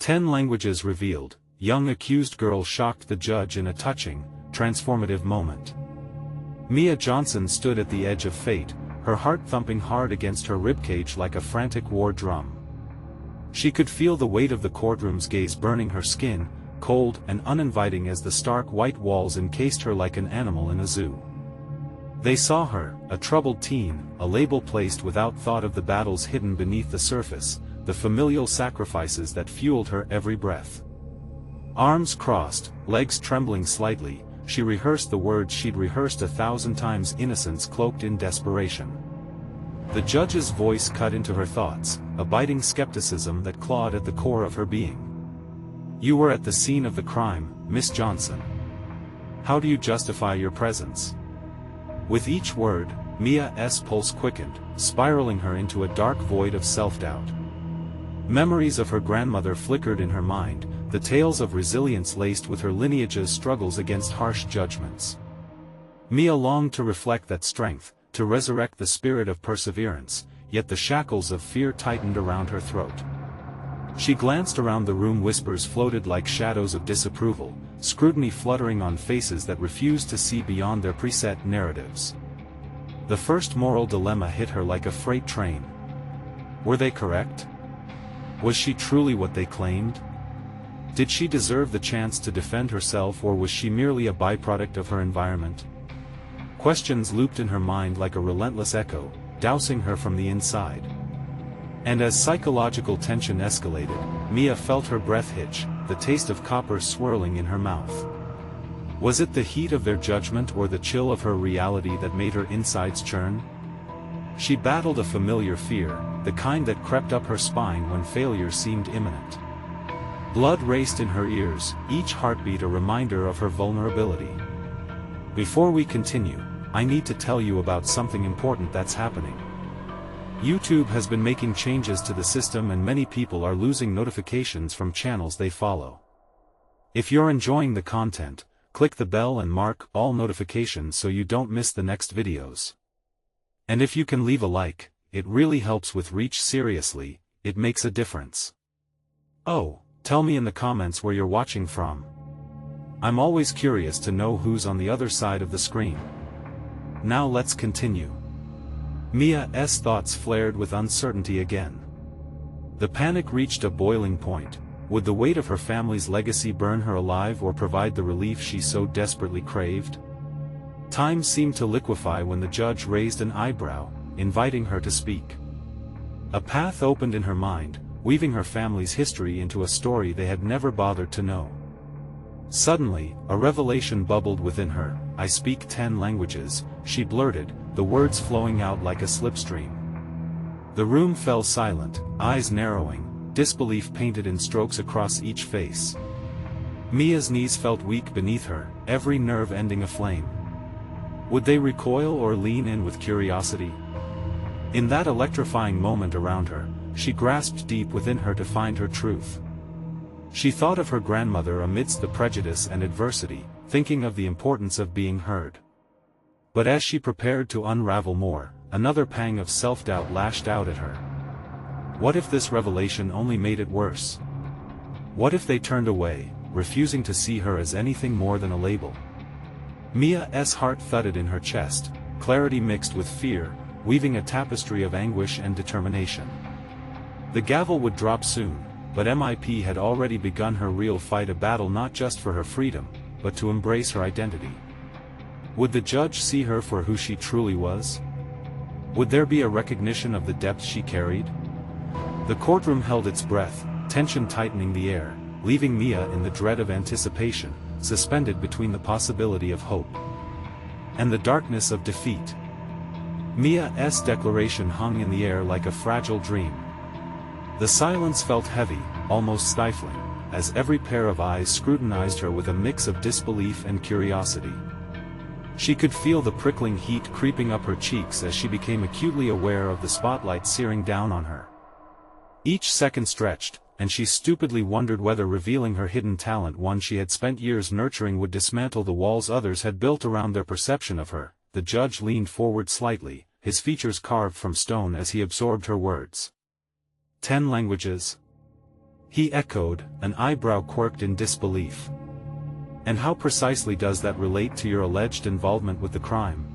10 languages revealed. Young accused girl shocked the judge in a touching, transformative moment. Mia Johnson stood at the edge of fate, her heart thumping hard against her ribcage like a frantic war drum. She could feel the weight of the courtroom's gaze burning her skin, cold and uninviting as the stark white walls encased her like an animal in a zoo. They saw her, a troubled teen, a label placed without thought of the battles hidden beneath the surface, the familial sacrifices that fueled her every breath. Arms crossed, legs trembling slightly, she rehearsed the words she'd rehearsed 1,000 times: innocence cloaked in desperation. The judge's voice cut into her thoughts, a biting skepticism that clawed at the core of her being. "You were at the scene of the crime, Miss Johnson. How do you justify your presence?" With each word, Mia's pulse quickened, spiraling her into a dark void of self-doubt. Memories of her grandmother flickered in her mind, the tales of resilience laced with her lineage's struggles against harsh judgments. Mia longed to reflect that strength, to resurrect the spirit of perseverance, yet the shackles of fear tightened around her throat. She glanced around the room, whispers floated like shadows of disapproval, scrutiny fluttering on faces that refused to see beyond their preset narratives. The first moral dilemma hit her like a freight train. Were they correct? Was she truly what they claimed? Did she deserve the chance to defend herself, or was she merely a byproduct of her environment? Questions looped in her mind like a relentless echo, dousing her from the inside. And as psychological tension escalated, Mia felt her breath hitch, the taste of copper swirling in her mouth. Was it the heat of their judgment or the chill of her reality that made her insides churn? She battled a familiar fear, the kind that crept up her spine when failure seemed imminent. Blood raced in her ears, each heartbeat a reminder of her vulnerability. Before we continue, I need to tell you about something important that's happening. YouTube has been making changes to the system, and many people are losing notifications from channels they follow. If you're enjoying the content, click the bell and mark all notifications so you don't miss the next videos. And if you can leave a like, it really helps with reach. Seriously, it makes a difference. Oh, tell me in the comments where you're watching from. I'm always curious to know who's on the other side of the screen. Now let's continue. Mia's thoughts flared with uncertainty again. The panic reached a boiling point. Would the weight of her family's legacy burn her alive or provide the relief she so desperately craved? Time seemed to liquefy when the judge raised an eyebrow, inviting her to speak. A path opened in her mind, weaving her family's history into a story they had never bothered to know. Suddenly, a revelation bubbled within her. "I speak 10 languages, she blurted, the words flowing out like a slipstream. The room fell silent, eyes narrowing, disbelief painted in strokes across each face. Mia's knees felt weak beneath her, every nerve ending aflame. Would they recoil or lean in with curiosity? In that electrifying moment around her, she grasped deep within her to find her truth. She thought of her grandmother amidst the prejudice and adversity, thinking of the importance of being heard. But as she prepared to unravel more, another pang of self-doubt lashed out at her. What if this revelation only made it worse? What if they turned away, refusing to see her as anything more than a label? Mia's heart thudded in her chest, clarity mixed with fear, weaving a tapestry of anguish and determination. The gavel would drop soon, but MIP had already begun her real fight, a battle not just for her freedom, but to embrace her identity. Would the judge see her for who she truly was? Would there be a recognition of the depth she carried? The courtroom held its breath, tension tightening the air, leaving Mia in the dread of anticipation, suspended between the possibility of hope and the darkness of defeat. Mia's declaration hung in the air like a fragile dream. The silence felt heavy, almost stifling, as every pair of eyes scrutinized her with a mix of disbelief and curiosity. She could feel the prickling heat creeping up her cheeks as she became acutely aware of the spotlight searing down on her. Each second stretched, and she stupidly wondered whether revealing her hidden talent, one she had spent years nurturing, would dismantle the walls others had built around their perception of her. The judge leaned forward slightly, his features carved from stone as he absorbed her words. 10 languages. He echoed, an eyebrow quirked in disbelief. And how precisely does that relate to your alleged involvement with the crime?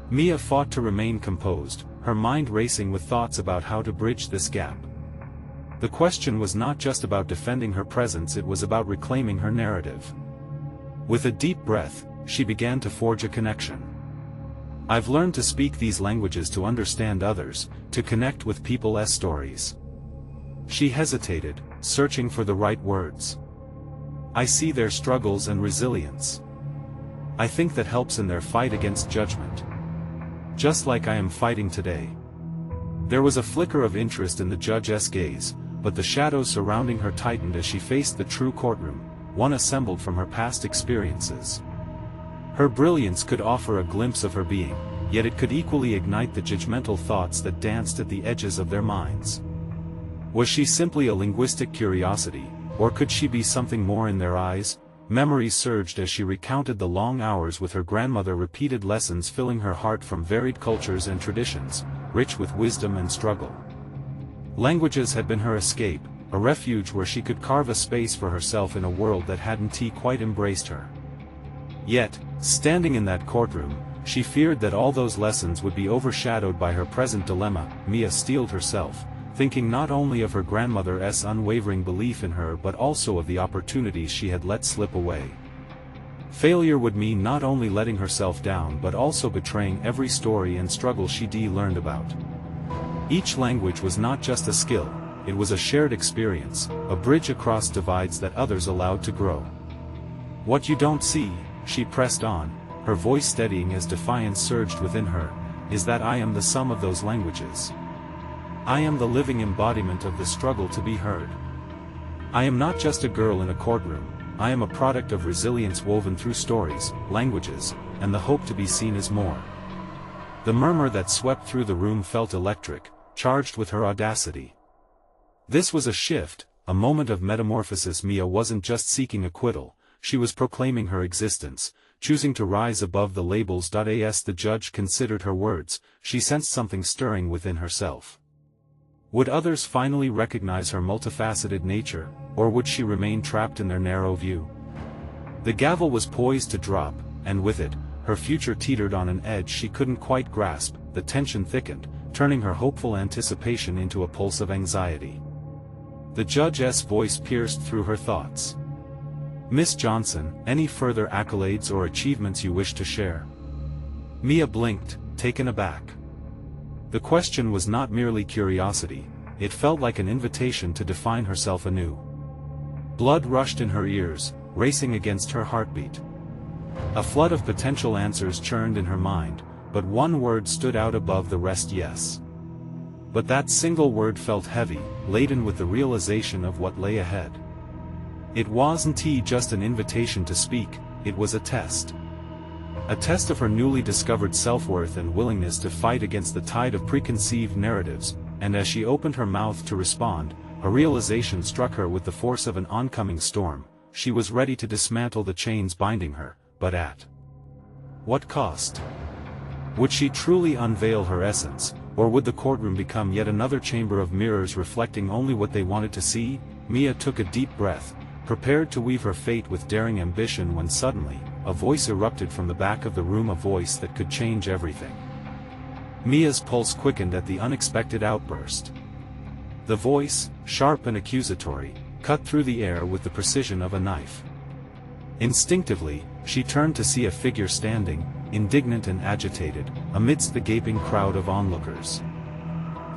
Mia fought to remain composed, her mind racing with thoughts about how to bridge this gap. The question was not just about defending her presence, it was about reclaiming her narrative. With a deep breath, she began to forge a connection. I've learned to speak these languages to understand others, to connect with people's stories. She hesitated, searching for the right words. I see their struggles and resilience. I think that helps in their fight against judgment. Just like I am fighting today. There was a flicker of interest in the judge's gaze, but the shadows surrounding her tightened as she faced the true courtroom, one assembled from her past experiences. Her brilliance could offer a glimpse of her being, yet it could equally ignite the judgmental thoughts that danced at the edges of their minds. Was she simply a linguistic curiosity, or could she be something more in their eyes? Memories surged as she recounted the long hours with her grandmother, repeated lessons filling her heart from varied cultures and traditions, rich with wisdom and struggle. Languages had been her escape, a refuge where she could carve a space for herself in a world that hadn't quite embraced her. Yet, standing in that courtroom, she feared that all those lessons would be overshadowed by her present dilemma. Mia steeled herself, thinking not only of her grandmother's unwavering belief in her but also of the opportunities she had let slip away. Failure would mean not only letting herself down but also betraying every story and struggle she'd learned about. Each language was not just a skill, it was a shared experience, a bridge across divides that others allowed to grow. What you don't see, she pressed on, her voice steadying as defiance surged within her, is that I am the sum of those languages. I am the living embodiment of the struggle to be heard. I am not just a girl in a courtroom, I am a product of resilience woven through stories, languages, and the hope to be seen as more. The murmur that swept through the room felt electric, charged with her audacity. This was a shift, a moment of metamorphosis. Mia wasn't just seeking acquittal, she was proclaiming her existence, choosing to rise above the labels. As the judge considered her words, she sensed something stirring within herself. Would others finally recognize her multifaceted nature, or would she remain trapped in their narrow view? The gavel was poised to drop, and with it, her future teetered on an edge she couldn't quite grasp. The tension thickened, turning her hopeful anticipation into a pulse of anxiety. The judge's voice pierced through her thoughts. Miss Johnson, any further accolades or achievements you wish to share? Mia blinked, taken aback. The question was not merely curiosity, it felt like an invitation to define herself anew. Blood rushed in her ears, racing against her heartbeat. A flood of potential answers churned in her mind, but one word stood out above the rest: yes. But that single word felt heavy, laden with the realization of what lay ahead. It wasn't just an invitation to speak, it was a test. A test of her newly discovered self-worth and willingness to fight against the tide of preconceived narratives, and as she opened her mouth to respond, a realization struck her with the force of an oncoming storm. She was ready to dismantle the chains binding her, but at what cost? Would she truly unveil her essence, or would the courtroom become yet another chamber of mirrors reflecting only what they wanted to see? Mia took a deep breath, prepared to weave her fate with daring ambition, when suddenly, a voice erupted from the back of the room, a voice that could change everything. Mia's pulse quickened at the unexpected outburst. The voice, sharp and accusatory, cut through the air with the precision of a knife. Instinctively, she turned to see a figure standing, indignant and agitated, amidst the gaping crowd of onlookers.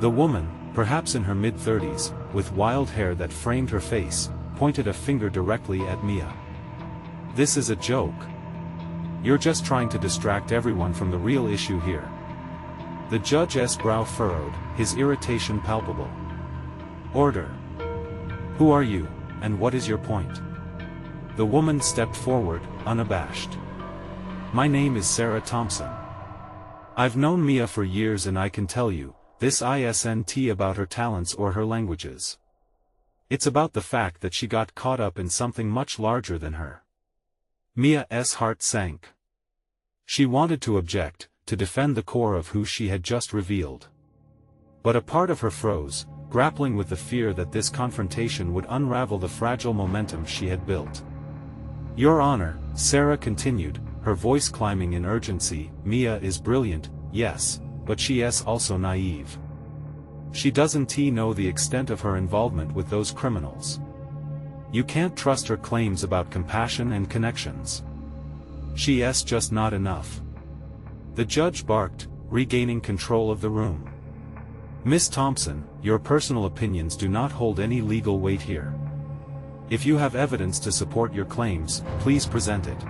The woman, perhaps in her mid-30s, with wild hair that framed her face, pointed a finger directly at Mia. This is a joke. You're just trying to distract everyone from the real issue here. The judge's brow furrowed, his irritation palpable. Order. Who are you, and what is your point? The woman stepped forward, unabashed. My name is Sarah Thompson. I've known Mia for years, and I can tell you, this isn't about her talents or her languages. It's about the fact that she got caught up in something much larger than her. Mia's heart sank. She wanted to object, to defend the core of who she had just revealed. But a part of her froze, grappling with the fear that this confrontation would unravel the fragile momentum she had built. "Your Honor," Sarah continued, her voice climbing in urgency, "Mia is brilliant, yes, but she is also naive. She doesn't know the extent of her involvement with those criminals. You can't trust her claims about compassion and connections. She is just not enough." The judge barked, regaining control of the room. "Miss Thompson, your personal opinions do not hold any legal weight here. If you have evidence to support your claims, please present it.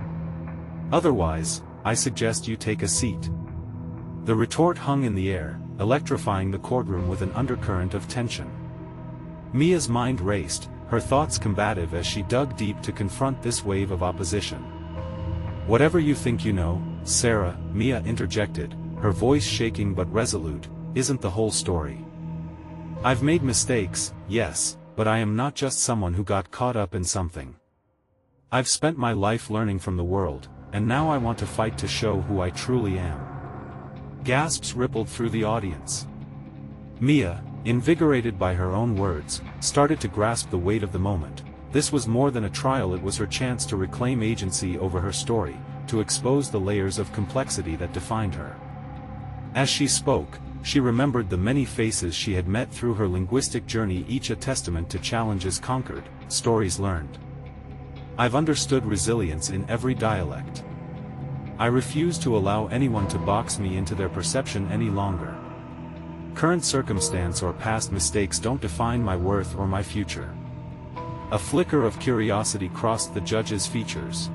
Otherwise, I suggest you take a seat." The retort hung in the air, electrifying the courtroom with an undercurrent of tension. Mia's mind raced, her thoughts combative as she dug deep to confront this wave of opposition. "Whatever you think you know, Sarah," Mia interjected, her voice shaking but resolute, "isn't the whole story. I've made mistakes, yes, but I am not just someone who got caught up in something. I've spent my life learning from the world, and now I want to fight to show who I truly am." Gasps rippled through the audience. Mia, invigorated by her own words, started to grasp the weight of the moment. This was more than a trial, it was her chance to reclaim agency over her story, to expose the layers of complexity that defined her. As she spoke, she remembered the many faces she had met through her linguistic journey, each a testament to challenges conquered, stories learned. "I've understood resilience in every dialect. I refuse to allow anyone to box me into their perception any longer. Current circumstance or past mistakes don't define my worth or my future." A flicker of curiosity crossed the judge's features.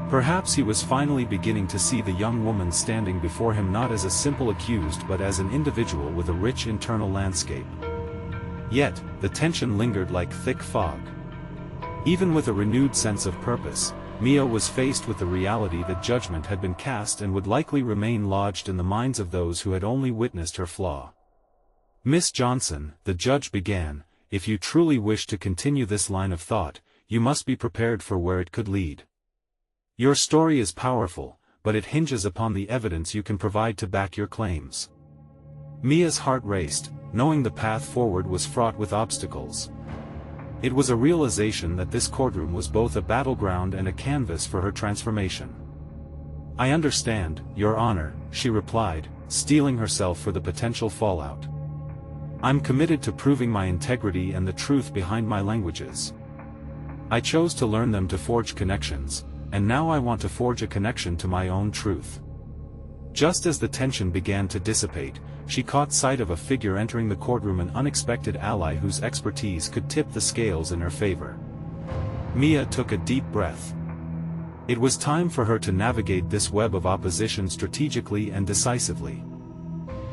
Perhaps he was finally beginning to see the young woman standing before him not as a simple accused but as an individual with a rich internal landscape. Yet, the tension lingered like thick fog. Even with a renewed sense of purpose, Mia was faced with the reality that judgment had been cast and would likely remain lodged in the minds of those who had only witnessed her flaw. "Miss Johnson," the judge began, "if you truly wish to continue this line of thought, you must be prepared for where it could lead. Your story is powerful, but it hinges upon the evidence you can provide to back your claims." Mia's heart raced, knowing the path forward was fraught with obstacles. It was a realization that this courtroom was both a battleground and a canvas for her transformation. "I understand, Your Honor," she replied, steeling herself for the potential fallout. "I'm committed to proving my integrity and the truth behind my languages. I chose to learn them to forge connections, and now I want to forge a connection to my own truth." Just as the tension began to dissipate, she caught sight of a figure entering the courtroom, an unexpected ally whose expertise could tip the scales in her favor. Mia took a deep breath. It was time for her to navigate this web of opposition strategically and decisively.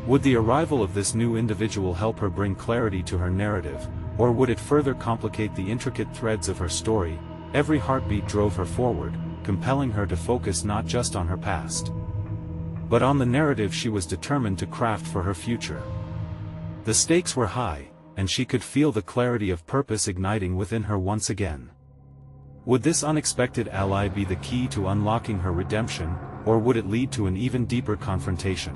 Would the arrival of this new individual help her bring clarity to her narrative, or would it further complicate the intricate threads of her story? Every heartbeat drove her forward, compelling her to focus not just on her past, but on the narrative she was determined to craft for her future. The stakes were high, and she could feel the clarity of purpose igniting within her once again. Would this unexpected ally be the key to unlocking her redemption, or would it lead to an even deeper confrontation?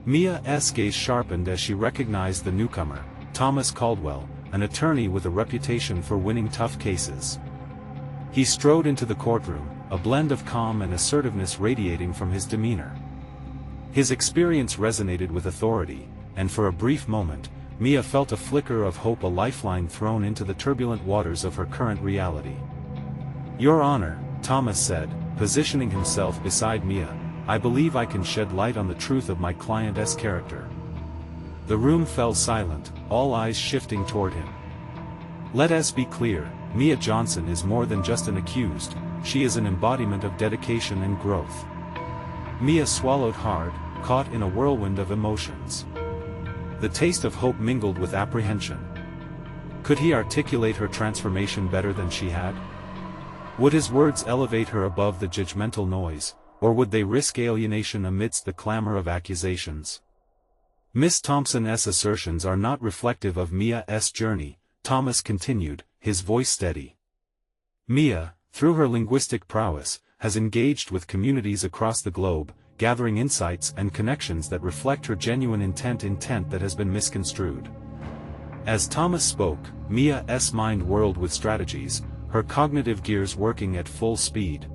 Mia's gaze sharpened as she recognized the newcomer, Thomas Caldwell, an attorney with a reputation for winning tough cases. He strode into the courtroom, a blend of calm and assertiveness radiating from his demeanor. His experience resonated with authority, and for a brief moment, Mia felt a flicker of hope, a lifeline thrown into the turbulent waters of her current reality. "Your Honor," Thomas said, positioning himself beside Mia, "I believe I can shed light on the truth of my client's character." The room fell silent, all eyes shifting toward him. "Let us be clear, Mia Johnson is more than just an accused, she is an embodiment of dedication and growth." Mia swallowed hard, caught in a whirlwind of emotions. The taste of hope mingled with apprehension. Could he articulate her transformation better than she had? Would his words elevate her above the judgmental noise, or would they risk alienation amidst the clamor of accusations? "Miss Thompson's assertions are not reflective of Mia's journey," Thomas continued, his voice steady. "Mia, through her linguistic prowess, has engaged with communities across the globe, gathering insights and connections that reflect her genuine intent that has been misconstrued. As Thomas spoke, Mia's mind whirled with strategies, her cognitive gears working at full speed.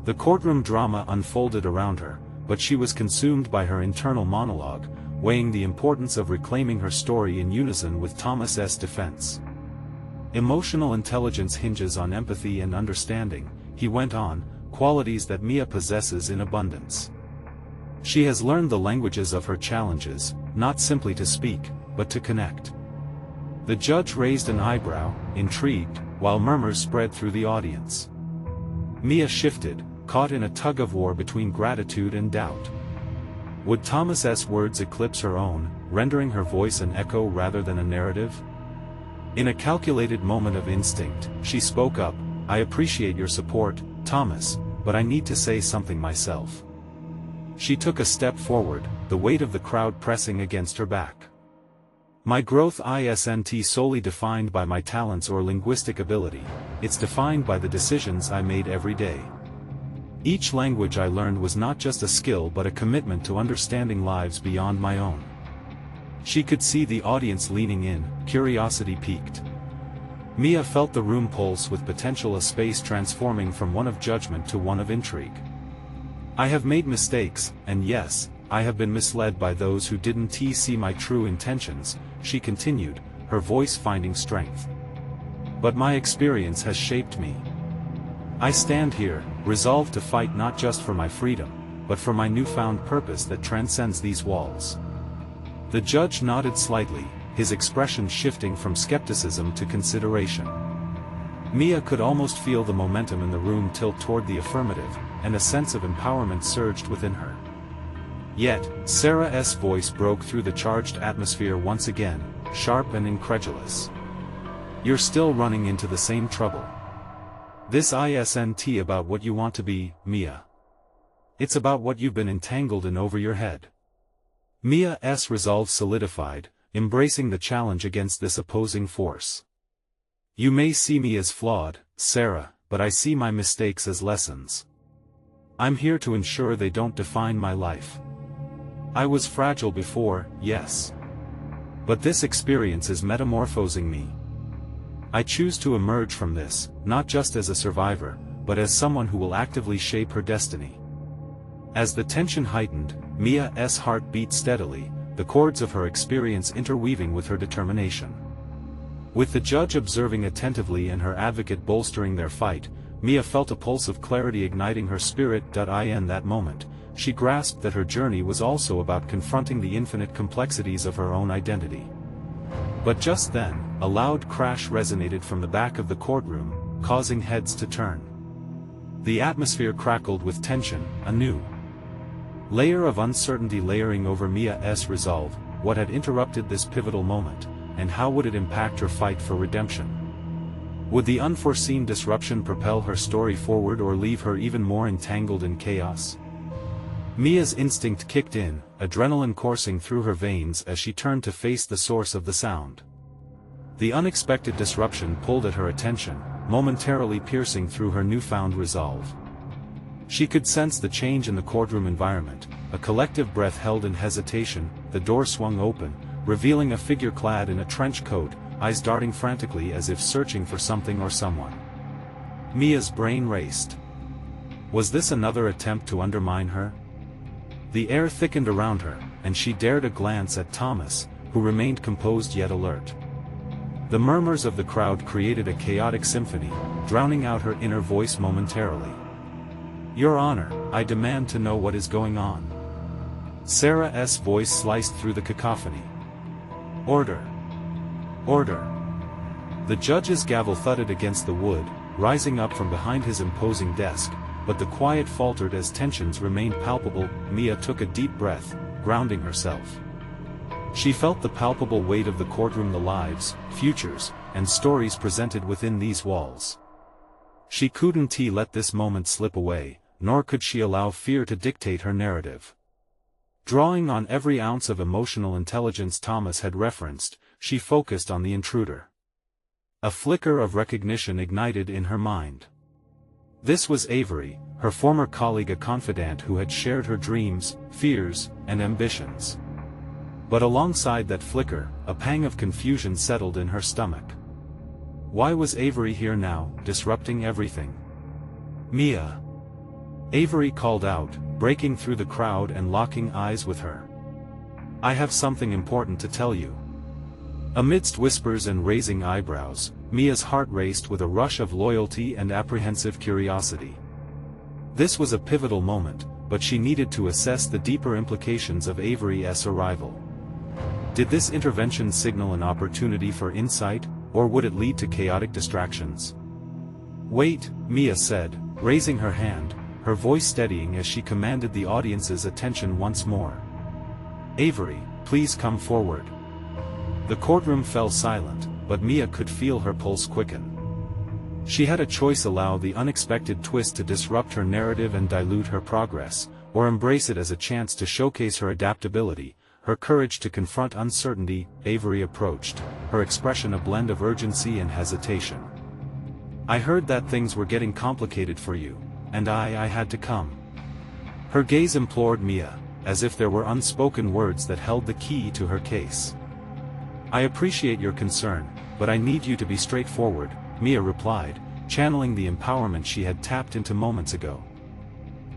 The courtroom drama unfolded around her, but she was consumed by her internal monologue, weighing the importance of reclaiming her story in unison with Thomas's defense. Emotional intelligence hinges on empathy and understanding, he went on, qualities that Mia possesses in abundance. She has learned the languages of her challenges, not simply to speak, but to connect. The judge raised an eyebrow, intrigued, while murmurs spread through the audience. Mia shifted, caught in a tug-of-war between gratitude and doubt. Would Thomas's words eclipse her own, rendering her voice an echo rather than a narrative? In a calculated moment of instinct, she spoke up, "I appreciate your support, Thomas, but I need to say something myself." She took a step forward, the weight of the crowd pressing against her back. "My growth isn't solely defined by my talents or linguistic ability, it's defined by the decisions I made every day. Each language I learned was not just a skill but a commitment to understanding lives beyond my own." She could see the audience leaning in, curiosity piqued. Mia felt the room pulse with potential, a space transforming from one of judgment to one of intrigue. "I have made mistakes, and yes, I have been misled by those who didn't see my true intentions," she continued, her voice finding strength. "But my experience has shaped me. I stand here, resolved to fight not just for my freedom, but for my newfound purpose that transcends these walls." The judge nodded slightly, his expression shifting from skepticism to consideration. Mia could almost feel the momentum in the room tilt toward the affirmative, and a sense of empowerment surged within her. Yet, Sarah's voice broke through the charged atmosphere once again, sharp and incredulous. "You're still running into the same trouble. This isn't about what you want to be, Mia. It's about what you've been entangled in over your head." Mia's resolve solidified, embracing the challenge against this opposing force. "You may see me as flawed, Sarah, but I see my mistakes as lessons. I'm here to ensure they don't define my life. I was fragile before, yes. But this experience is metamorphosing me. I choose to emerge from this, not just as a survivor, but as someone who will actively shape her destiny." As the tension heightened, Mia's heart beat steadily, the chords of her experience interweaving with her determination. With the judge observing attentively and her advocate bolstering their fight, Mia felt a pulse of clarity igniting her spirit. In that moment, she grasped that her journey was also about confronting the infinite complexities of her own identity. But just then, a loud crash resonated from the back of the courtroom, causing heads to turn. The atmosphere crackled with tension, a new layer of uncertainty layering over Mia's resolve. What had interrupted this pivotal moment, and how would it impact her fight for redemption? Would the unforeseen disruption propel her story forward or leave her even more entangled in chaos? Mia's instinct kicked in, adrenaline coursing through her veins as she turned to face the source of the sound. The unexpected disruption pulled at her attention, momentarily piercing through her newfound resolve. She could sense the change in the courtroom environment, a collective breath held in hesitation. The door swung open, revealing a figure clad in a trench coat, eyes darting frantically as if searching for something or someone. Mia's brain raced. Was this another attempt to undermine her? The air thickened around her, and she dared a glance at Thomas, who remained composed yet alert. The murmurs of the crowd created a chaotic symphony, drowning out her inner voice momentarily. "Your Honor, I demand to know what is going on." Sarah's voice sliced through the cacophony. "Order! Order!" The judge's gavel thudded against the wood, rising up from behind his imposing desk, but the quiet faltered as tensions remained palpable. Mia took a deep breath, grounding herself. She felt the palpable weight of the courtroom, the lives, futures, and stories presented within these walls. She couldn't let this moment slip away, nor could she allow fear to dictate her narrative. Drawing on every ounce of emotional intelligence Thomas had referenced, she focused on the intruder. A flicker of recognition ignited in her mind. This was Avery, her former colleague, a confidant who had shared her dreams, fears, and ambitions. But alongside that flicker, a pang of confusion settled in her stomach. Why was Avery here now, disrupting everything? Mia! Avery called out, breaking through the crowd and locking eyes with her. I have something important to tell you. Amidst whispers and raising eyebrows, Mia's heart raced with a rush of loyalty and apprehensive curiosity. This was a pivotal moment, but she needed to assess the deeper implications of Avery's arrival. Did this intervention signal an opportunity for insight, or would it lead to chaotic distractions? Wait, Mia said, raising her hand, her voice steadying as she commanded the audience's attention once more. Avery, please come forward. The courtroom fell silent, but Mia could feel her pulse quicken. She had a choice: allow the unexpected twist to disrupt her narrative and dilute her progress, or embrace it as a chance to showcase her adaptability, her courage to confront uncertainty. Avery approached, her expression a blend of urgency and hesitation. I heard that things were getting complicated for you, and I had to come. Her gaze implored Mia, as if there were unspoken words that held the key to her case. I appreciate your concern, but I need you to be straightforward, Mia replied, channeling the empowerment she had tapped into moments ago.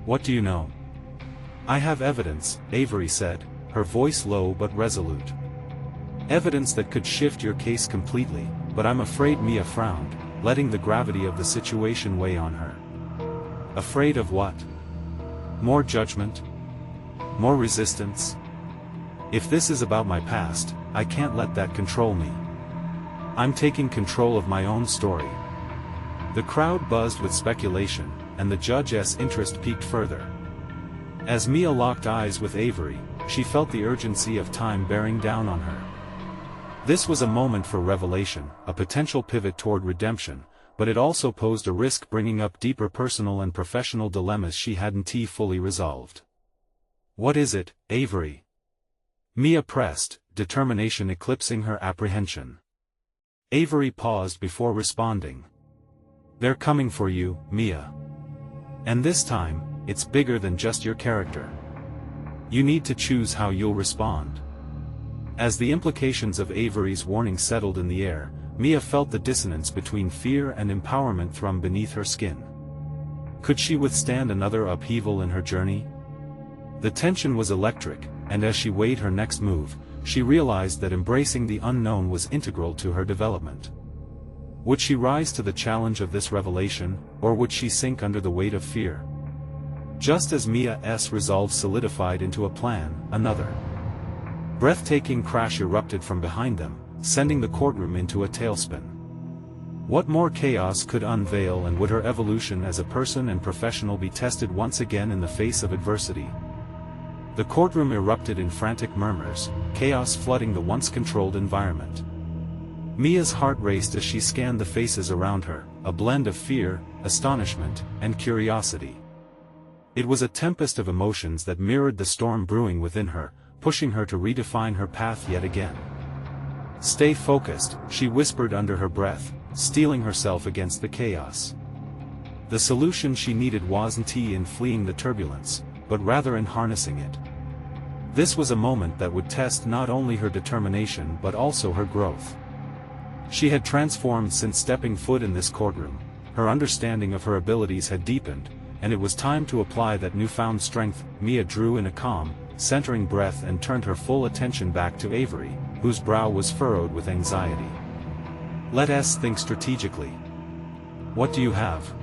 What do you know? I have evidence, Avery said, her voice low but resolute. Evidence that could shift your case completely, but I'm afraid. Mia frowned, letting the gravity of the situation weigh on her. Afraid of what? More judgment? More resistance? If this is about my past, I can't let that control me. I'm taking control of my own story. The crowd buzzed with speculation, and the judge's interest peaked further. As Mia locked eyes with Avery, she felt the urgency of time bearing down on her. This was a moment for revelation, a potential pivot toward redemption, but it also posed a risk, bringing up deeper personal and professional dilemmas she hadn't fully resolved. What is it, Avery? Mia pressed, determination eclipsing her apprehension. Avery paused before responding. They're coming for you, Mia. And this time, it's bigger than just your character. You need to choose how you'll respond. As the implications of Avery's warning settled in the air, Mia felt the dissonance between fear and empowerment thrum beneath her skin. Could she withstand another upheaval in her journey? The tension was electric, and as she weighed her next move, she realized that embracing the unknown was integral to her development. Would she rise to the challenge of this revelation, or would she sink under the weight of fear? Just as Mia's resolve solidified into a plan, another breathtaking crash erupted from behind them, sending the courtroom into a tailspin. What more chaos could unveil, and would her evolution as a person and professional be tested once again in the face of adversity? The courtroom erupted in frantic murmurs, chaos flooding the once controlled environment. Mia's heart raced as she scanned the faces around her, a blend of fear, astonishment, and curiosity. It was a tempest of emotions that mirrored the storm brewing within her, pushing her to redefine her path yet again. Stay focused, she whispered under her breath, steeling herself against the chaos. The solution she needed wasn't in fleeing the turbulence, but rather in harnessing it. This was a moment that would test not only her determination but also her growth. She had transformed since stepping foot in this courtroom, her understanding of her abilities had deepened, and it was time to apply that newfound strength. Mia drew in a calm, centering breath and turned her full attention back to Avery, whose brow was furrowed with anxiety. Let us think strategically. What do you have?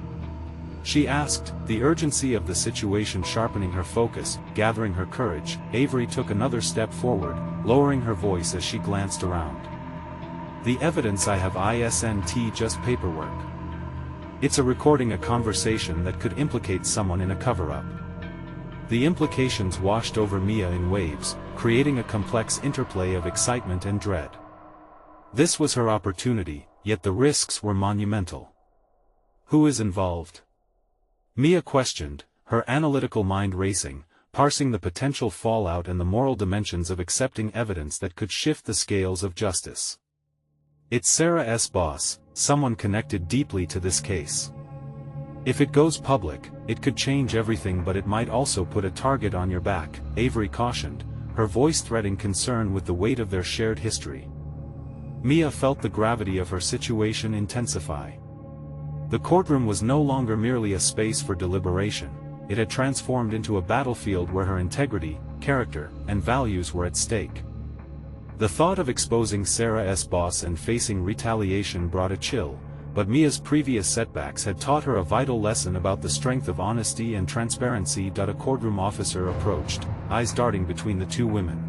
She asked, the urgency of the situation sharpening her focus. Gathering her courage, Avery took another step forward, lowering her voice as she glanced around. The evidence I have isn't just paperwork. It's a recording, a conversation that could implicate someone in a cover-up. The implications washed over Mia in waves, creating a complex interplay of excitement and dread. This was her opportunity, yet the risks were monumental. Who is involved? Mia questioned, her analytical mind racing, parsing the potential fallout and the moral dimensions of accepting evidence that could shift the scales of justice. It's Sarah's boss, someone connected deeply to this case. If it goes public, it could change everything, but it might also put a target on your back, Avery cautioned, her voice threading concern with the weight of their shared history. Mia felt the gravity of her situation intensify. The courtroom was no longer merely a space for deliberation, it had transformed into a battlefield where her integrity, character, and values were at stake. The thought of exposing Sarah's boss and facing retaliation brought a chill, but Mia's previous setbacks had taught her a vital lesson about the strength of honesty and transparency. A courtroom officer approached, eyes darting between the two women.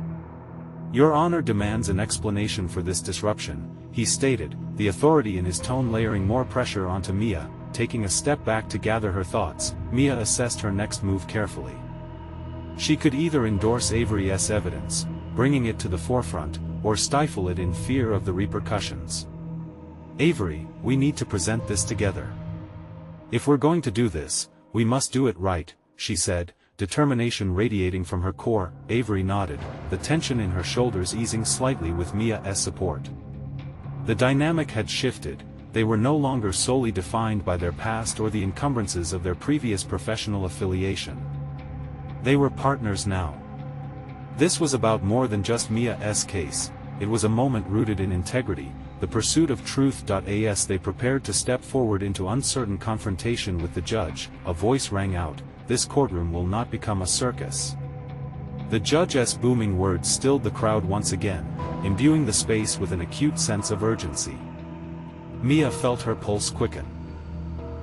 "Your Honor demands an explanation for this disruption," he stated, the authority in his tone layering more pressure onto Mia. Taking a step back to gather her thoughts, Mia assessed her next move carefully. She could either endorse Avery's evidence, bringing it to the forefront, or stifle it in fear of the repercussions. "Avery, we need to present this together. If we're going to do this, we must do it right," she said, determination radiating from her core. Avery nodded, the tension in her shoulders easing slightly with Mia's support. The dynamic had shifted, they were no longer solely defined by their past or the encumbrances of their previous professional affiliation. They were partners now. This was about more than just Mia's case, it was a moment rooted in integrity, the pursuit of truth. As they prepared to step forward into uncertain confrontation with the judge, a voice rang out, "This courtroom will not become a circus." The judge's booming words stilled the crowd once again, imbuing the space with an acute sense of urgency. Mia felt her pulse quicken.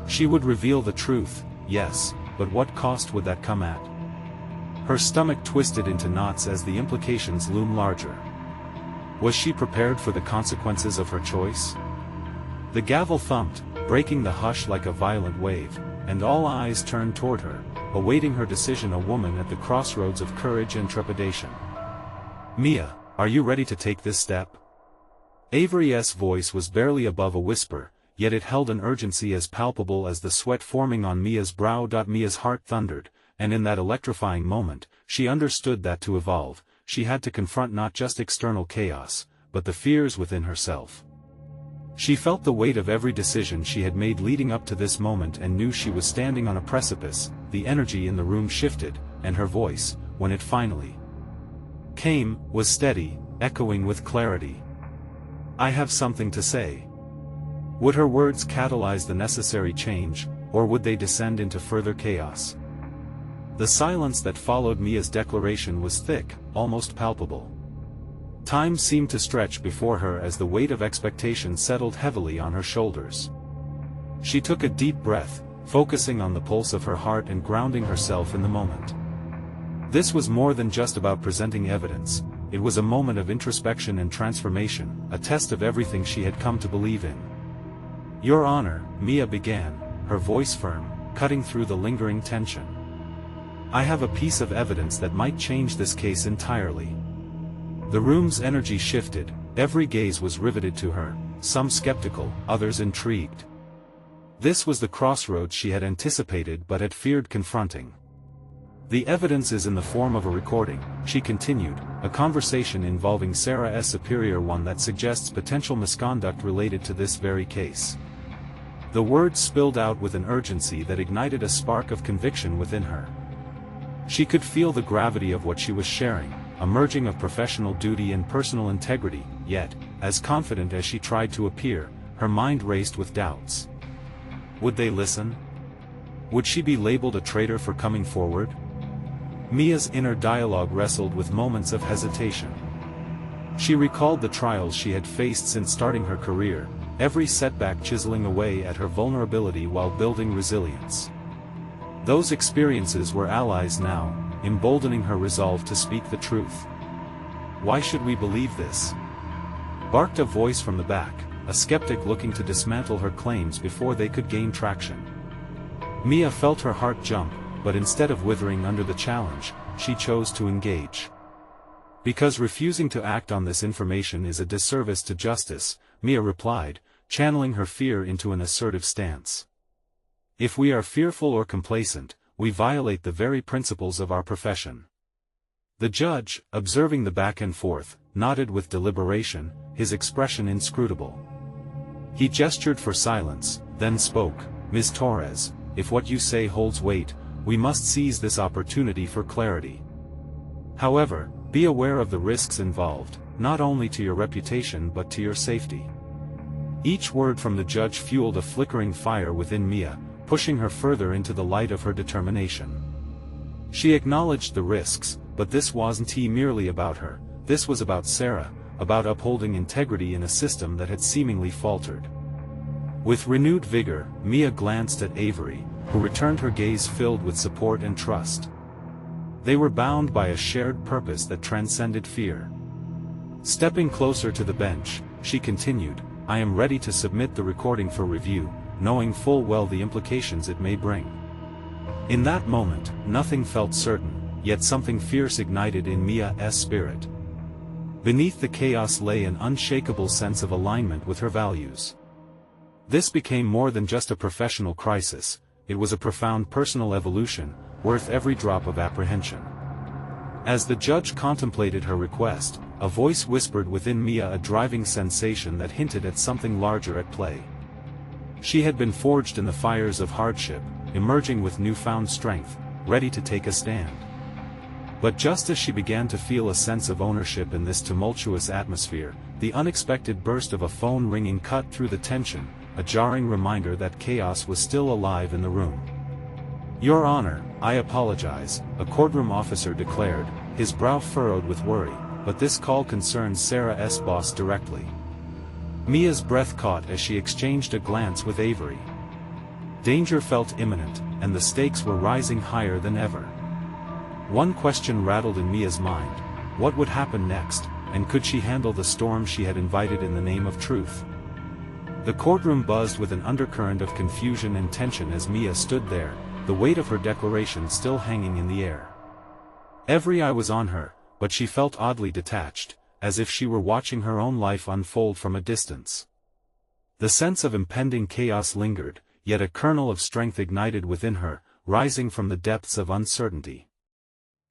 She would reveal the truth, yes, but what cost would that come at? Her stomach twisted into knots as the implications loomed larger. Was she prepared for the consequences of her choice? The gavel thumped, breaking the hush like a violent wave, and all eyes turned toward her, awaiting her decision, a woman at the crossroads of courage and trepidation. "Mia, are you ready to take this step?" Avery's voice was barely above a whisper, yet it held an urgency as palpable as the sweat forming on Mia's brow. Mia's heart thundered, and in that electrifying moment, she understood that to evolve, she had to confront not just external chaos, but the fears within herself. She felt the weight of every decision she had made leading up to this moment and knew she was standing on a precipice. The energy in the room shifted, and her voice, when it finally came, was steady, echoing with clarity. "I have something to say." Would her words catalyze the necessary change, or would they descend into further chaos? The silence that followed Mia's declaration was thick, almost palpable. Time seemed to stretch before her as the weight of expectation settled heavily on her shoulders. She took a deep breath, focusing on the pulse of her heart and grounding herself in the moment. This was more than just about presenting evidence, it was a moment of introspection and transformation, a test of everything she had come to believe in. "Your Honor," Mia began, her voice firm, cutting through the lingering tension. "I have a piece of evidence that might change this case entirely." The room's energy shifted, every gaze was riveted to her, some skeptical, others intrigued. This was the crossroads she had anticipated but had feared confronting. "The evidence is in the form of a recording," she continued, "a conversation involving Sarah's superior, one that suggests potential misconduct related to this very case." The words spilled out with an urgency that ignited a spark of conviction within her. She could feel the gravity of what she was sharing, a merging of professional duty and personal integrity, yet, as confident as she tried to appear, her mind raced with doubts. Would they listen? Would she be labeled a traitor for coming forward? Mia's inner dialogue wrestled with moments of hesitation. She recalled the trials she had faced since starting her career, every setback chiseling away at her vulnerability while building resilience. Those experiences were allies now, emboldening her resolve to speak the truth. "Why should we believe this?" barked a voice from the back, a skeptic looking to dismantle her claims before they could gain traction. Mia felt her heart jump, but instead of withering under the challenge, she chose to engage. "Because refusing to act on this information is a disservice to justice," Mia replied, channeling her fear into an assertive stance. "If we are fearful or complacent, we violate the very principles of our profession." The judge, observing the back and forth, nodded with deliberation, his expression inscrutable. He gestured for silence, then spoke, "Ms. Torres, if what you say holds weight, we must seize this opportunity for clarity. However, Be aware of the risks involved, not only to your reputation but to your safety. Each word from the judge fueled a flickering fire within Mia, pushing her further into the light of her determination. She acknowledged the risks, but this wasn't merely about her, this was about Sarah, about upholding integrity in a system that had seemingly faltered. With renewed vigor, Mia glanced at Avery, who returned her gaze filled with support and trust. They were bound by a shared purpose that transcended fear. Stepping closer to the bench, she continued, "I am ready to submit the recording for review, knowing full well the implications it may bring." In that moment, nothing felt certain, yet something fierce ignited in Mia's spirit. Beneath the chaos lay an unshakable sense of alignment with her values. This became more than just a professional crisis, it was a profound personal evolution, worth every drop of apprehension. As the judge contemplated her request, a voice whispered within Mia a driving sensation that hinted at something larger at play. She had been forged in the fires of hardship, emerging with newfound strength, ready to take a stand. But just as she began to feel a sense of ownership in this tumultuous atmosphere, the unexpected burst of a phone ringing cut through the tension, a jarring reminder that chaos was still alive in the room. "Your Honor, I apologize," a courtroom officer declared, his brow furrowed with worry, "but this call concerns Sarah's boss directly." Mia's breath caught as she exchanged a glance with Avery. Danger felt imminent, and the stakes were rising higher than ever. One question rattled in Mia's mind: what would happen next, and could she handle the storm she had invited in the name of truth? The courtroom buzzed with an undercurrent of confusion and tension as Mia stood there, the weight of her declaration still hanging in the air. Every eye was on her, but she felt oddly detached, as if she were watching her own life unfold from a distance. The sense of impending chaos lingered, yet a kernel of strength ignited within her, rising from the depths of uncertainty.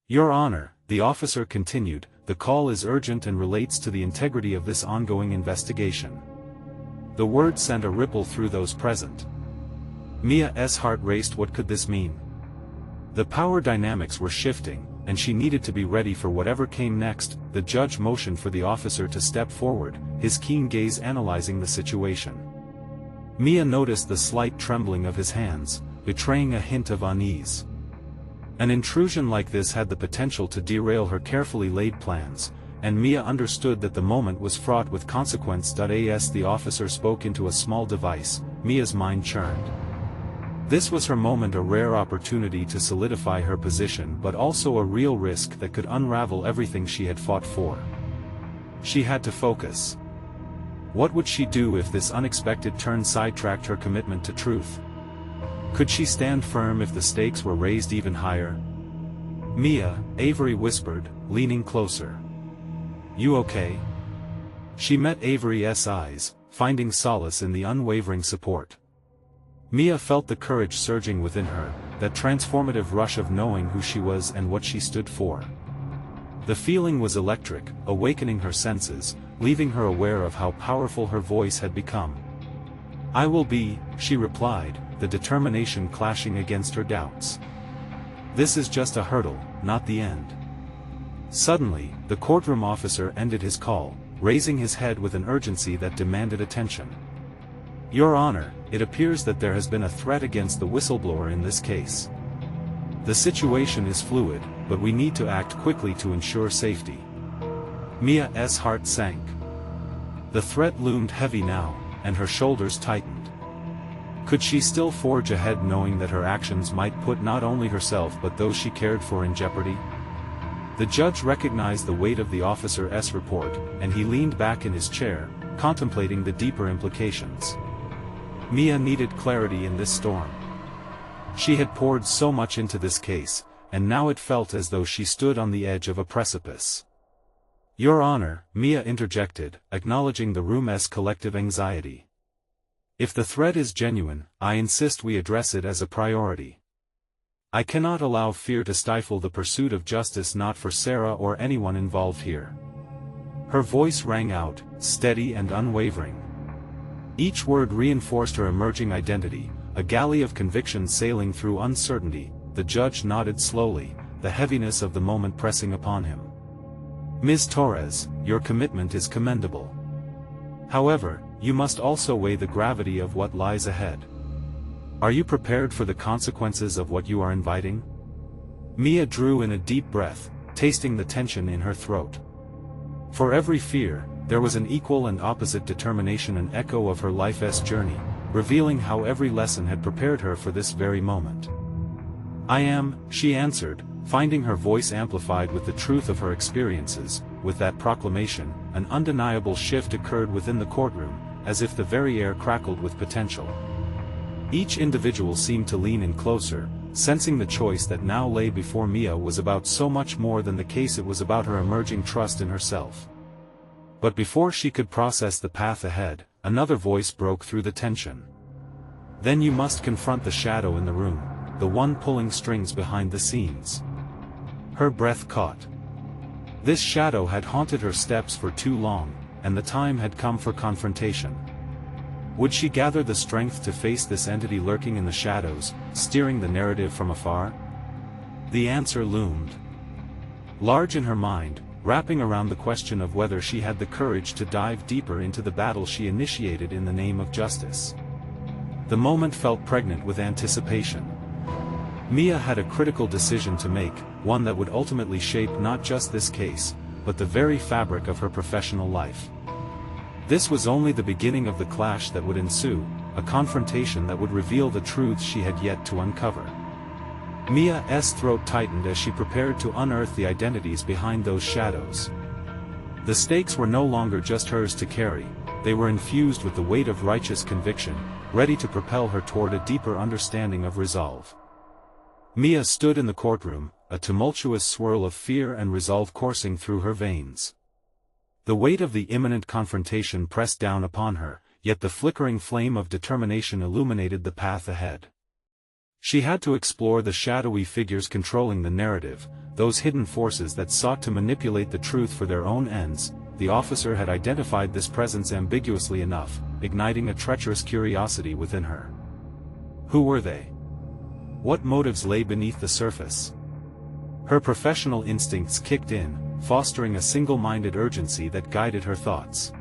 "Your Honor," the officer continued, "the call is urgent and relates to the integrity of this ongoing investigation." The word sent a ripple through those present. Mia's heart raced. What could this mean? The power dynamics were shifting, and she needed to be ready for whatever came next. The judge motioned for the officer to step forward, his keen gaze analyzing the situation. Mia noticed the slight trembling of his hands, betraying a hint of unease. An intrusion like this had the potential to derail her carefully laid plans, and Mia understood that the moment was fraught with consequence. As the officer spoke into a small device, Mia's mind churned. This was her moment, a rare opportunity to solidify her position, but also a real risk that could unravel everything she had fought for. She had to focus. What would she do if this unexpected turn sidetracked her commitment to truth? Could she stand firm if the stakes were raised even higher? "Mia," Avery whispered, leaning closer. "You okay?" She met Avery's eyes, finding solace in the unwavering support. Mia felt the courage surging within her, that transformative rush of knowing who she was and what she stood for. The feeling was electric, awakening her senses, leaving her aware of how powerful her voice had become. "I will be," she replied, the determination clashing against her doubts. "This is just a hurdle, not the end." Suddenly, the courtroom officer ended his call, raising his head with an urgency that demanded attention. "Your Honor, it appears that there has been a threat against the whistleblower in this case. The situation is fluid, but we need to act quickly to ensure safety." Mia's heart sank. The threat loomed heavy now, and her shoulders tightened. Could she still forge ahead knowing that her actions might put not only herself but those she cared for in jeopardy? The judge recognized the weight of the officer's report, and he leaned back in his chair, contemplating the deeper implications. Mia needed clarity in this storm. She had poured so much into this case, and now it felt as though she stood on the edge of a precipice. "Your Honor," Mia interjected, acknowledging the room's collective anxiety. "If the threat is genuine, I insist we address it as a priority. I cannot allow fear to stifle the pursuit of justice, not for Sarah or anyone involved here." Her voice rang out, steady and unwavering. Each word reinforced her emerging identity, a galley of conviction sailing through uncertainty. The judge nodded slowly, the heaviness of the moment pressing upon him. Ms. Torres, your commitment is commendable. However, you must also weigh the gravity of what lies ahead. Are you prepared for the consequences of what you are inviting? Mia drew in a deep breath, tasting the tension in her throat. For every fear, there was an equal and opposite determination, an echo of her life's journey, revealing how every lesson had prepared her for this very moment. I am, she answered, finding her voice amplified with the truth of her experiences. With that proclamation, an undeniable shift occurred within the courtroom, as if the very air crackled with potential. Each individual seemed to lean in closer, sensing the choice that now lay before Mia was about so much more than the case. It was about her emerging trust in herself. But before she could process the path ahead, another voice broke through the tension. Then you must confront the shadow in the room, the one pulling strings behind the scenes. Her breath caught. This shadow had haunted her steps for too long, and the time had come for confrontation. Would she gather the strength to face this entity lurking in the shadows, steering the narrative from afar? The answer loomed large in her mind, wrapping around the question of whether she had the courage to dive deeper into the battle she initiated in the name of justice. The moment felt pregnant with anticipation. Mia had a critical decision to make, one that would ultimately shape not just this case, but the very fabric of her professional life. This was only the beginning of the clash that would ensue, a confrontation that would reveal the truths she had yet to uncover. Mia's throat tightened as she prepared to unearth the identities behind those shadows. The stakes were no longer just hers to carry, they were infused with the weight of righteous conviction, ready to propel her toward a deeper understanding of resolve. Mia stood in the courtroom, a tumultuous swirl of fear and resolve coursing through her veins. The weight of the imminent confrontation pressed down upon her, yet the flickering flame of determination illuminated the path ahead. She had to explore the shadowy figures controlling the narrative, those hidden forces that sought to manipulate the truth for their own ends. The officer had identified this presence ambiguously enough, igniting a treacherous curiosity within her. Who were they? What motives lay beneath the surface? Her professional instincts kicked in, fostering a single-minded urgency that guided her thoughts.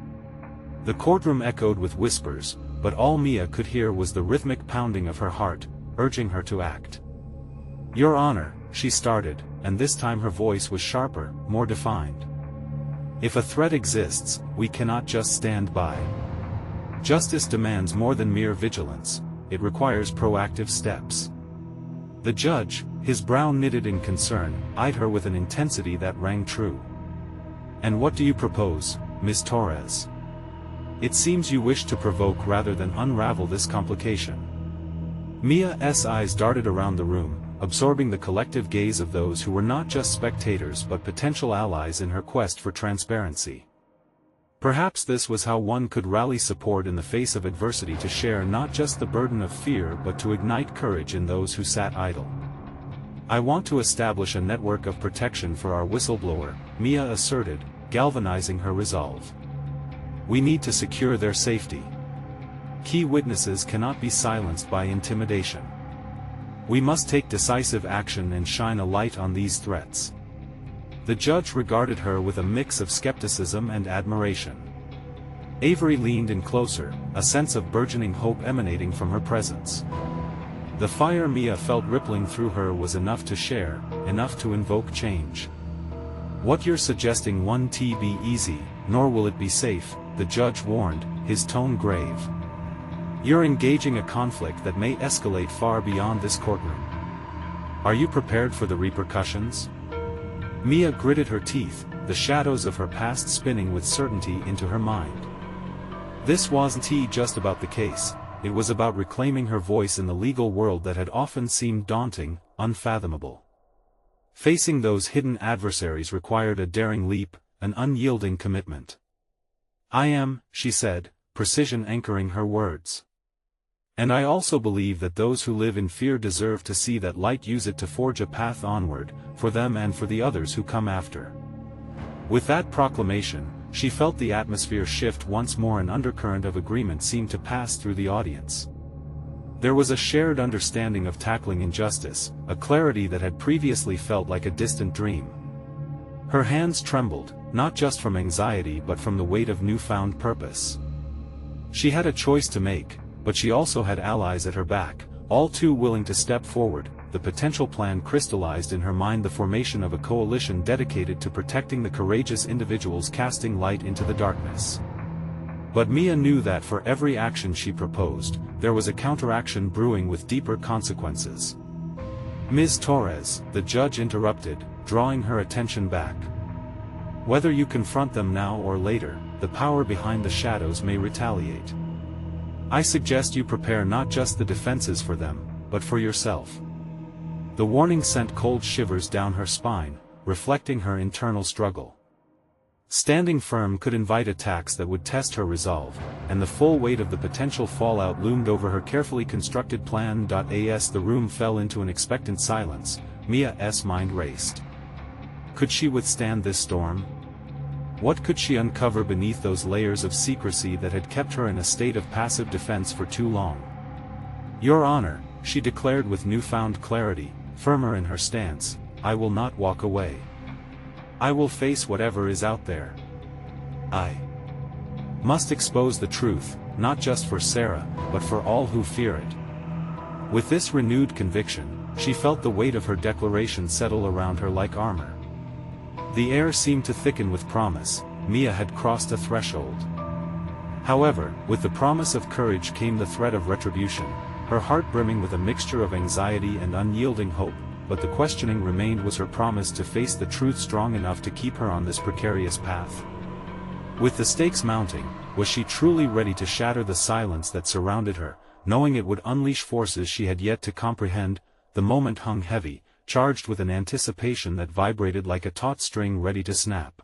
The courtroom echoed with whispers, but all Mia could hear was the rhythmic pounding of her heart, urging her to act. Your Honor, she started, and this time her voice was sharper, more defined. If a threat exists, we cannot just stand by. Justice demands more than mere vigilance, it requires proactive steps. The judge, his brow knitted in concern, eyed her with an intensity that rang true. And what do you propose, Ms. Torres? It seems you wish to provoke rather than unravel this complication. Mia's eyes darted around the room, absorbing the collective gaze of those who were not just spectators but potential allies in her quest for transparency. Perhaps this was how one could rally support in the face of adversity, to share not just the burden of fear but to ignite courage in those who sat idle. I want to establish a network of protection for our whistleblower, Mia asserted, galvanizing her resolve. We need to secure their safety. Key witnesses cannot be silenced by intimidation. We must take decisive action and shine a light on these threats. The judge regarded her with a mix of skepticism and admiration. Avery leaned in closer, a sense of burgeoning hope emanating from her presence. The fire Mia felt rippling through her was enough to share, enough to invoke change. What you're suggesting won't be easy, nor will it be safe, the judge warned, his tone grave. You're engaging a conflict that may escalate far beyond this courtroom. Are you prepared for the repercussions? Mia gritted her teeth, the shadows of her past spinning with certainty into her mind. This wasn't just about the case, it was about reclaiming her voice in the legal world that had often seemed daunting, unfathomable. Facing those hidden adversaries required a daring leap, an unyielding commitment. I am, she said, precision anchoring her words. And I also believe that those who live in fear deserve to see that light, use it to forge a path onward, for them and for the others who come after. With that proclamation, she felt the atmosphere shift once more. An undercurrent of agreement seemed to pass through the audience. There was a shared understanding of tackling injustice, a clarity that had previously felt like a distant dream. Her hands trembled, not just from anxiety but from the weight of newfound purpose. She had a choice to make, but she also had allies at her back, all too willing to step forward. The potential plan crystallized in her mind, the formation of a coalition dedicated to protecting the courageous individuals casting light into the darkness. But Mia knew that for every action she proposed, there was a counteraction brewing with deeper consequences. "Ms. Torres," the judge interrupted, drawing her attention back. "Whether you confront them now or later, the power behind the shadows may retaliate. I suggest you prepare not just the defenses for them, but for yourself." The warning sent cold shivers down her spine, reflecting her internal struggle. Standing firm could invite attacks that would test her resolve, and the full weight of the potential fallout loomed over her carefully constructed plan. As the room fell into an expectant silence, Mia's mind raced. Could she withstand this storm? What could she uncover beneath those layers of secrecy that had kept her in a state of passive defense for too long? "Your Honor," she declared with newfound clarity, firmer in her stance, "I will not walk away. I will face whatever is out there. I must expose the truth, not just for Sarah, but for all who fear it." With this renewed conviction, she felt the weight of her declaration settle around her like armor. The air seemed to thicken with promise. Mia had crossed a threshold. However, with the promise of courage came the threat of retribution, her heart brimming with a mixture of anxiety and unyielding hope. But the questioning remained: was her promise to face the truth strong enough to keep her on this precarious path? With the stakes mounting, was she truly ready to shatter the silence that surrounded her, knowing it would unleash forces she had yet to comprehend? The moment hung heavy, charged with an anticipation that vibrated like a taut string ready to snap.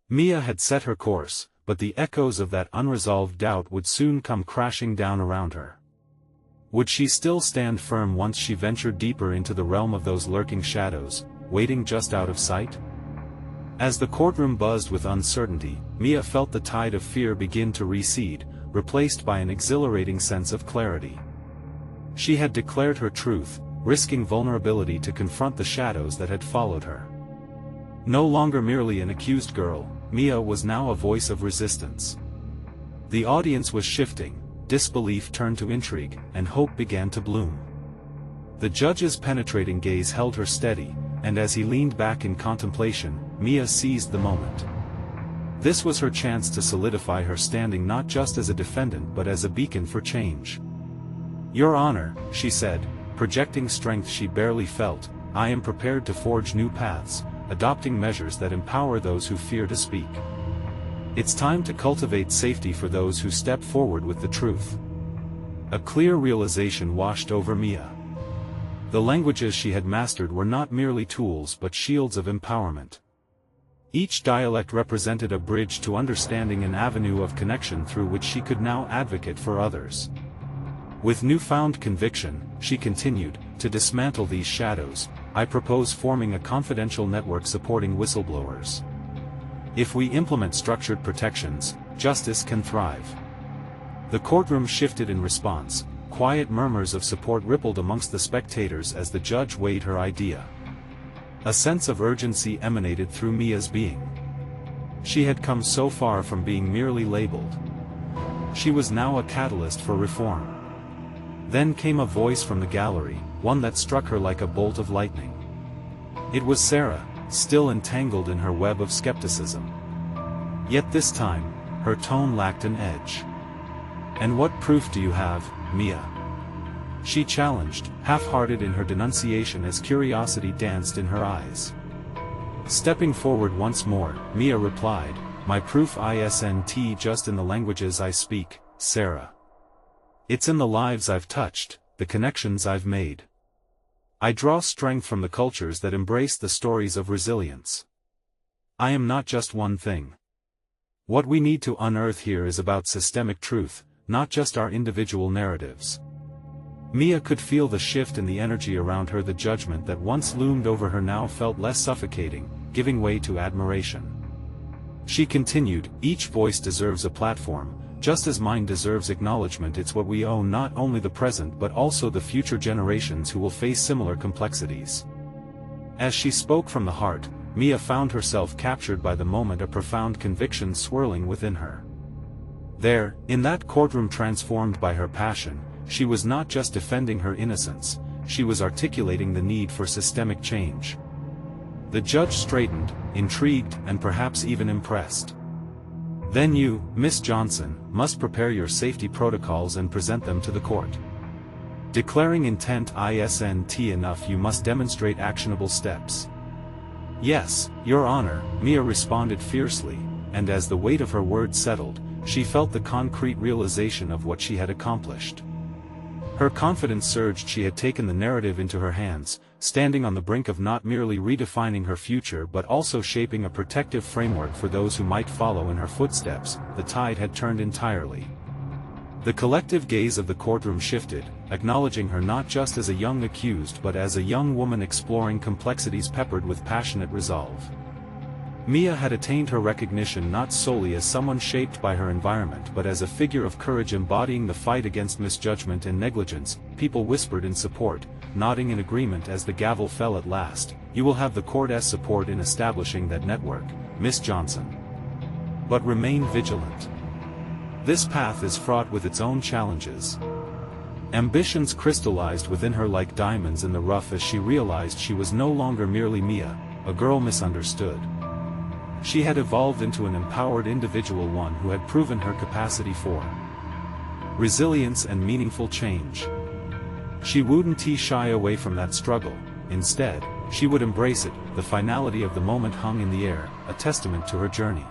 Mia had set her course, but the echoes of that unresolved doubt would soon come crashing down around her. Would she still stand firm once she ventured deeper into the realm of those lurking shadows, waiting just out of sight? As the courtroom buzzed with uncertainty, Mia felt the tide of fear begin to recede, replaced by an exhilarating sense of clarity. She had declared her truth, risking vulnerability to confront the shadows that had followed her. No longer merely an accused girl, Mia was now a voice of resistance. The audience was shifting. Disbelief turned to intrigue, and hope began to bloom. The judge's penetrating gaze held her steady, and as he leaned back in contemplation, Mia seized the moment. This was her chance to solidify her standing not just as a defendant but as a beacon for change. "Your Honor," she said, projecting strength she barely felt, "I am prepared to forge new paths, adopting measures that empower those who fear to speak. It's time to cultivate safety for those who step forward with the truth." A clear realization washed over Mia. The languages she had mastered were not merely tools but shields of empowerment. Each dialect represented a bridge to understanding, an avenue of connection through which she could now advocate for others. With newfound conviction, she continued, "To dismantle these shadows, I propose forming a confidential network supporting whistleblowers. If we implement structured protections, justice can thrive." The courtroom shifted in response. Quiet murmurs of support rippled amongst the spectators as the judge weighed her idea. A sense of urgency emanated through Mia's being. She had come so far from being merely labeled. She was now a catalyst for reform. Then came a voice from the gallery, one that struck her like a bolt of lightning. It was Sarah, still entangled in her web of skepticism. Yet this time, her tone lacked an edge. "And what proof do you have, Mia?" she challenged, half-hearted in her denunciation as curiosity danced in her eyes. Stepping forward once more, Mia replied, "My proof isn't just in the languages I speak, Sarah. It's in the lives I've touched, the connections I've made. I draw strength from the cultures that embrace the stories of resilience. I am not just one thing. What we need to unearth here is about systemic truth, not just our individual narratives." Mia could feel the shift in the energy around her. The judgment that once loomed over her now felt less suffocating, giving way to admiration. She continued, "Each voice deserves a platform, just as mine deserves acknowledgement. It's what we owe, not only the present but also the future generations who will face similar complexities." As she spoke from the heart, Mia found herself captured by the moment, a profound conviction swirling within her. There, in that courtroom transformed by her passion, she was not just defending her innocence, she was articulating the need for systemic change. The judge straightened, intrigued and perhaps even impressed. "Then you, Miss Johnson, must prepare your safety protocols and present them to the court. Declaring intent isn't enough, you must demonstrate actionable steps." "Yes, Your Honor," Mia responded fiercely, and as the weight of her words settled, she felt the concrete realization of what she had accomplished. Her confidence surged. She had taken the narrative into her hands, standing on the brink of not merely redefining her future but also shaping a protective framework for those who might follow in her footsteps. The tide had turned entirely. The collective gaze of the courtroom shifted, acknowledging her not just as a young accused but as a young woman exploring complexities peppered with passionate resolve. Mia had attained her recognition not solely as someone shaped by her environment but as a figure of courage embodying the fight against misjudgment and negligence. People whispered in support, nodding in agreement as the gavel fell at last. "You will have the court's support in establishing that network, Miss Johnson. But remain vigilant. This path is fraught with its own challenges." Ambitions crystallized within her like diamonds in the rough as she realized she was no longer merely Mia, a girl misunderstood. She had evolved into an empowered individual, one who had proven her capacity for resilience and meaningful change. She wouldn't shy away from that struggle. Instead, she would embrace it. The finality of the moment hung in the air, a testament to her journey.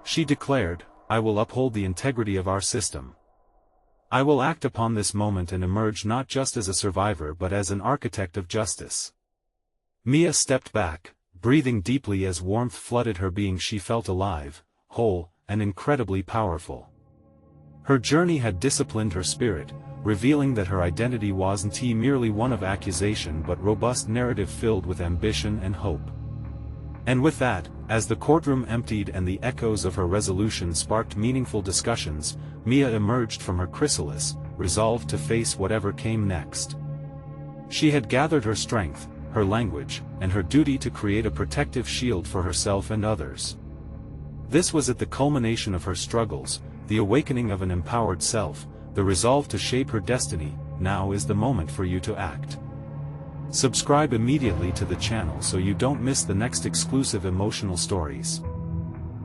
She declared, "I will uphold the integrity of our system. I will act upon this moment and emerge not just as a survivor but as an architect of justice." Mia stepped back, breathing deeply as warmth flooded her being. She felt alive, whole, and incredibly powerful. Her journey had disciplined her spirit, revealing that her identity wasn't merely one of accusation but robust narrative filled with ambition and hope. And with that, as the courtroom emptied and the echoes of her resolution sparked meaningful discussions, Mia emerged from her chrysalis, resolved to face whatever came next. She had gathered her strength, her language, and her duty to create a protective shield for herself and others. This was at the culmination of her struggles, the awakening of an empowered self, the resolve to shape her destiny. Now is the moment for you to act. Subscribe immediately to the channel so you don't miss the next exclusive emotional stories.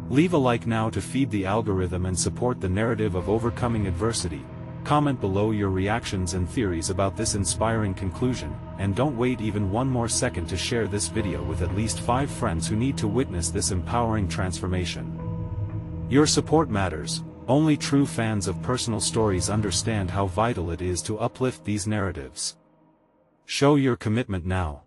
Leave a like now to feed the algorithm and support the narrative of overcoming adversity. Comment below your reactions and theories about this inspiring conclusion, and don't wait even one more second to share this video with at least 5 friends who need to witness this empowering transformation. Your support matters. Only true fans of personal stories understand how vital it is to uplift these narratives. Show your commitment now.